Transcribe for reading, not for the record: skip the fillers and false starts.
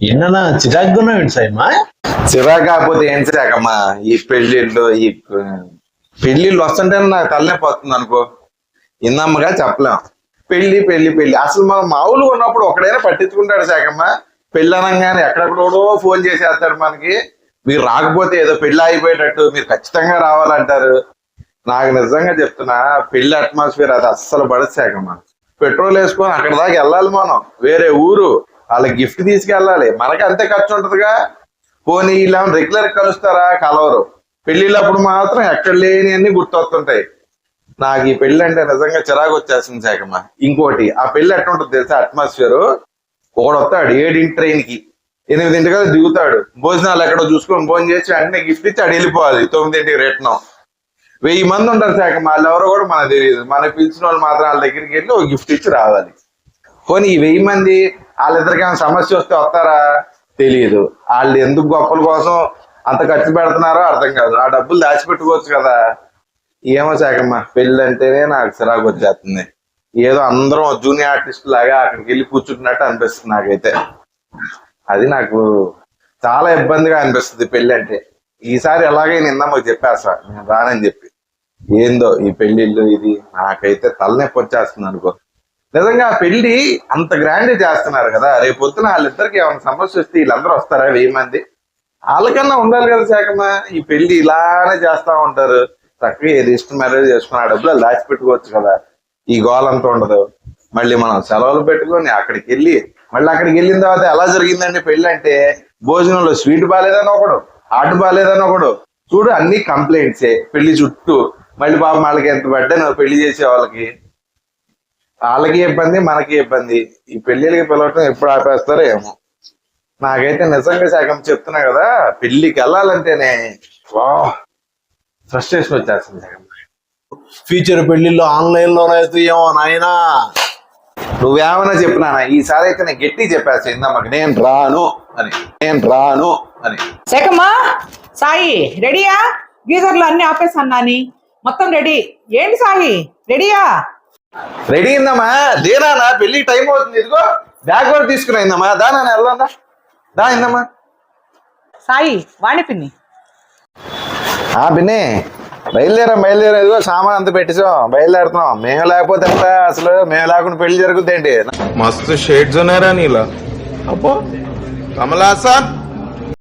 ఏంటన్నా చిరాకున్నా సాయమ్మా? చిరాకు కాకపోతే ఏం చిరాకమ్మా, ఈ పెళ్లిళ్ళు వస్తుంటే నాకు తలనొప్పి వస్తుంది అనుకో. ఇందమ్మగా చెప్పలేం. పెళ్లి పెళ్లి పెళ్లి అసలు మనం మామూలుగా ఉన్నప్పుడు ఒకడైనా పట్టించుకుంటాడు శాఖమ్మ. పెళ్లి అనగానే ఎక్కడెక్కడో ఫోన్ చేసేస్తారు మనకి. మీరు రాకపోతే ఏదో పెళ్లి అయిపోయేటట్టు మీరు ఖచ్చితంగా రావాలంటారు. నాకు నిజంగా చెప్తున్నా, పెళ్లి అట్మాస్ఫియర్ అది అస్సలు పడదు శాఖమ్మ. పెట్రోల్ వేసుకొని అక్కడ దాకా వెళ్ళాలి మనం, వేరే ఊరు, వాళ్ళకి గిఫ్ట్ తీసుకెళ్ళాలి, మనకి అంతే ఖర్చు ఉంటదిగా. పోనీ ఇలా రెగ్యులర్ కలుస్తారా? కలవరు. పెళ్లిళ్ళప్పుడు మాత్రం ఎక్కడ లేని అన్ని గుర్తొస్తుంటాయి. నాకు ఈ పెళ్లి అంటే నిజంగా చిరాకు వచ్చేస్తుంది శాఖమ్మ. ఇంకోటి, ఆ పెళ్లి ఎట్లా ఉంటుంది తెలుసా అట్మాస్ఫియర్? ఒకడు వస్తాడు 7 ట్రైన్ కి, 8 దిగుతాడు, భోజనాలు ఎక్కడో చూసుకొని భోజనం చేసి వెంటనే గిఫ్ట్ ఇచ్చి అడు వెళ్ళిపోవాలి 9 రిటర్న్. 1000 మంది ఉంటారు శాఖమ్మ, వాళ్ళు ఎవరో కూడా మనకు తెలియదు. మనకు పిలిచిన వాళ్ళు మాత్రం వాళ్ళ దగ్గరికి వెళ్ళి ఒక గిఫ్ట్ ఇచ్చి రావాలి. పోనీ ఈ 1000 మంది వాళ్ళిద్దరికి ఏమైనా సమస్య వస్తే వస్తారా? తెలియదు. వాళ్ళు ఎందుకు గొప్పల కోసం అంత ఖర్చు పెడుతున్నారో అర్థం కాదు. ఆ డబ్బులు దాచిపెట్టుకోవచ్చు కదా. ఏమో శాఖమ్మ, పెళ్లి అంటేనే నాకు చిరాకు వచ్చేస్తుంది. ఏదో అందరం జూనియర్ ఆర్టిస్ట్ లాగా అక్కడికి వెళ్ళి కూర్చుంటున్నట్టు అనిపిస్తుంది నాకైతే. అది నాకు చాలా ఇబ్బందిగా అనిపిస్తుంది పెళ్లి అంటే. ఈసారి ఎలాగైనా నిన్నమ్మకి చెప్పేస్తా నేను రానని చెప్పి. ఏందో ఈ పెళ్లిళ్ళు, ఇది నాకైతే తలనొప్పి వచ్చేస్తుంది అనుకో. నిజంగా ఆ పెళ్లి అంత గ్రాండ్ చేస్తున్నారు కదా, రేపు పొద్దున వాళ్ళిద్దరికి ఏమైనా సమస్య వస్తే వీళ్ళందరూ వస్తారా 1000 మంది? వాళ్ళకన్నా ఉండాలి కదా శాఖమ్మ. ఈ పెళ్లి ఇలానే చేస్తా ఉంటారు. చక్కగా ఏది ఇష్టం మ్యారేజ్ చేసుకుని ఆ డబ్బులు దాచిపెట్టుకోవచ్చు కదా. ఈ గోలంతా ఉండదు. మళ్ళీ మనం సెలవులు పెట్టుకొని అక్కడికి వెళ్ళి, మళ్ళీ అక్కడికి వెళ్ళిన తర్వాత ఎలా జరిగిందండి పెళ్లి అంటే, భోజనంలో స్వీట్ బాగాలేదని ఒకడు, హాట్ బాగాలేదని ఒకడు, చూడు అన్ని కంప్లైంట్సే పెళ్లి చుట్టూ. మళ్ళీ పాపం వాళ్ళకి ఎంత పడ్డాను పెళ్లి చేసే వాళ్ళకి ఇబ్బంది, మనకి ఇబ్బంది. ఈ పెళ్లిళ్ళకి పిలవటం ఎప్పుడు ఆపేస్తారో ఏమో. నాకైతే నిజంగా శాఖం చెప్తున్నా కదా, పెళ్లికి వెళ్ళాలంటేనే ఫ్రస్ట్రేషన్ వచ్చేస్తుంది శాఖం. ఫ్యూచర్ పెళ్లిళ్ళు ఆన్లైన్ లోనే ఏమో నాయనా. నువ్వేమన్నా చెప్పినా ఈసారి అయితే నేను గట్టి చెప్పేస్తా ఇందమ్మకి, నేను రాను అని. శేఖమ్మా, సాయి రెడీయా? గీజర్లు అన్ని ఆపేసన్నాని మొత్తం రెడీ. ఏంటి సాయి రెడీయా? రెడీ అయిందమ్మా. దేనా పెళ్లి టైం అవుతుంది. ఇదిగో బ్యాగ్ కూడా తీసుకుని అయిందమ్మా. దానా వెళ్దా దా అయిందమ్మా. సాయి వాణి పిన్ని. పిన్ని బయలుదేరా. ఇదిగో సామాన్ అంతా పెట్టేసాం, బయలుదేరుతున్నాం. మేము లేకపోతే ఎంత, అసలు మేము లేకుండా పెళ్లి జరుగుద్ది ఏంటి? మస్తు షేడ్స్ ఉన్నారా నీలా? అబ్బో కమలాసన్.